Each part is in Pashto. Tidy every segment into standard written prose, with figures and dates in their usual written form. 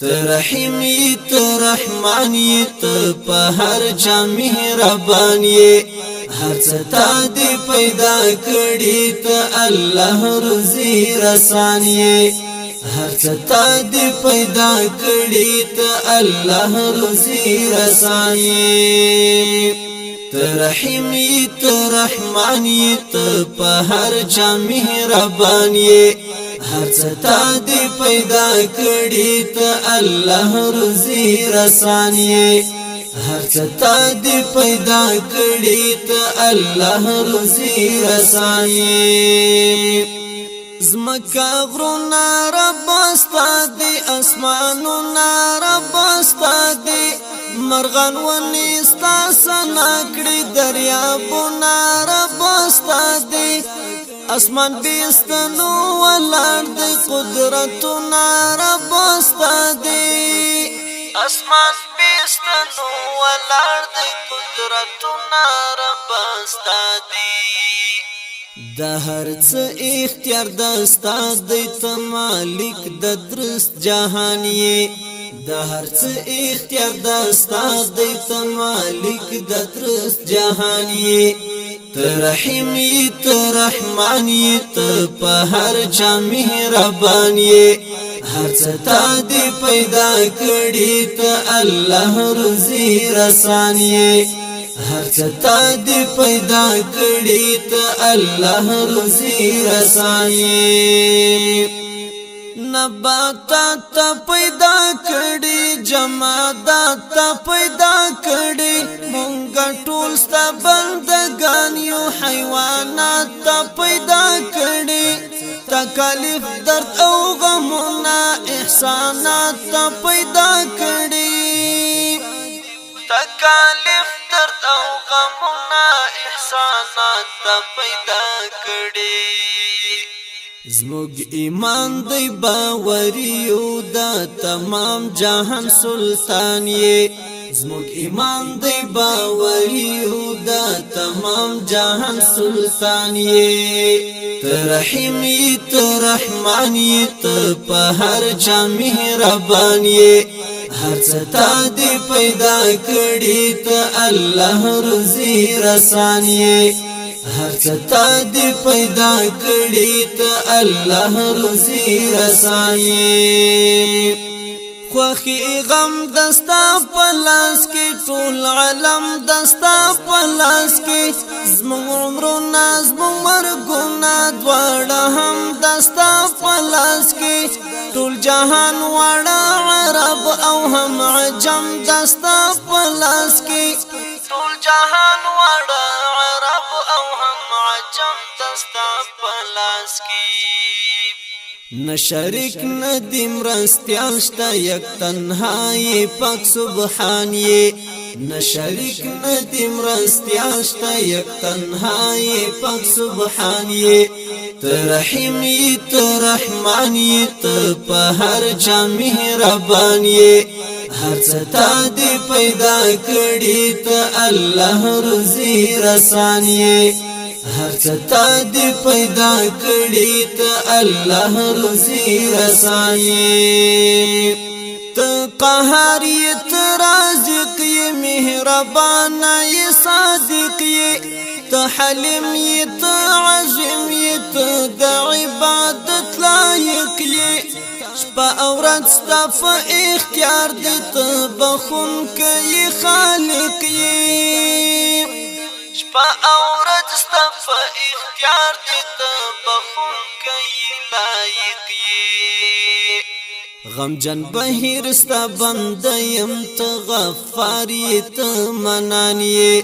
رحیم یی ته رحمان یی ته په هر چا مهربان یی هر څه تا دې پیدا کړی ته الله روزي رسان یی هر څه تا دې پیدا کړی ته الله روزي رسان یی رحیم یی ته رحمان یی ته په هر چا مهربان یی هر څه تا دې پیدا کړی ته الله روزي رسان یې هر څه تا دې پیدا کړی ته الله روزي رسان یې زمکا غرونا رب استاد اسمانونا رب استاد مرغان ونی ستا سنا کړی دریابونا رب استاد اسمان بیستنو ولار دی قدرتنا رب استادی اسمان بیستنو ولار دی قدرتنا رب استادی د هر څه اختیار د استاد دی ته مالک د درست جهان یې د هر څه اختیار د استاد دی ته مالک د درست جهان یې رحیم یی ته رحمان یی ته په هر چا مهربان یی هر څه تا دې پیدا کړی ته الله روزي رسان یی هر څه تا دې پیدا کړی ته الله روزي رسان یی نباتات پیدا کړي جمادات پیدا کړي مونږ ټول ست بندگان یو حیوانات پیدا کړي تکلیف درد او غمونه احسانات پیدا کړي تکلیف درد او غمونه احسانات پیدا کړي زموږ ایمان دی باوریو دا تمام جهان سلطان یې زموږ ایمان دی باوریو دا تمام جهان سلطان یې ته رحیم یی ته رحمان یی ته په هر چا مهربان یې هر څه تا دې پیدا کړی ته الله روزي رسان یې هر څه تا دې پیدا کړی ته الله روزي رسان یې خوخي غم دستا پلاس کې ټول عالم دستا پلاس کې زموږ عمرونه زموږ مرګونه دواړه هم دستا پلاس کې ټول جهان واړه عرب او هم عجم دستا پلاس کې ټول جهان واړه عرب او هم عجم دستا پلاس کې نشریک ندیم رستیاشتا یک تنهایی پاک سبحان یې نشریک ندیم رستیاشتا یک تنهایی پاک سبحان یې ته رحیم یی ته رحمان یې ته په هر چا مهربان یې هر څه تا دې پیدا کړی ته الله روزي رسان یې هر څه تا دې پیدا کړی ته الله روزي رسان یې ته قهار یې ته رازق یې مهربان یې صادق یې ته حلیم یې ته عظیم یې ته د عبادت لایق یې شپه او ورځ ستا په اختیار دې ته بخښونکی خالق یې شپه او ورځ ستا په اختیار دې ته بخښونکی لایق یې غمجن بهیر ستا بنده یم ته غفار یې ته منان یې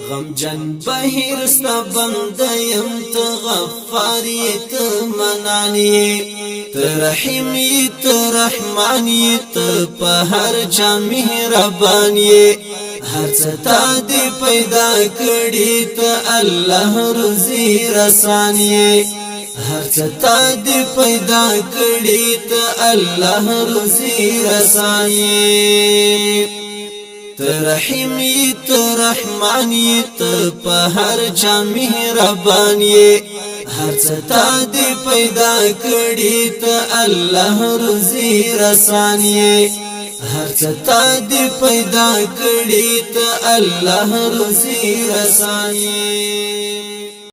غمجن بهیر ستا بنده یم ته غفار یې ته منان یې ته رحیم یی ته رحمان یې ته په هر چا مهربان یې هر څه تا دې پیدا کړی ته الله روزي رسان یې هر څه تا دې پیدا کړی ته الله روزي رسان یې ته رحیم یی ته رحمان یې ته په هر چا مهربان یې هر څه تا دې پیدا کړی ته الله روزي رسانیه هر څه تا دې پیدا کړی ته الله روزي رسانیه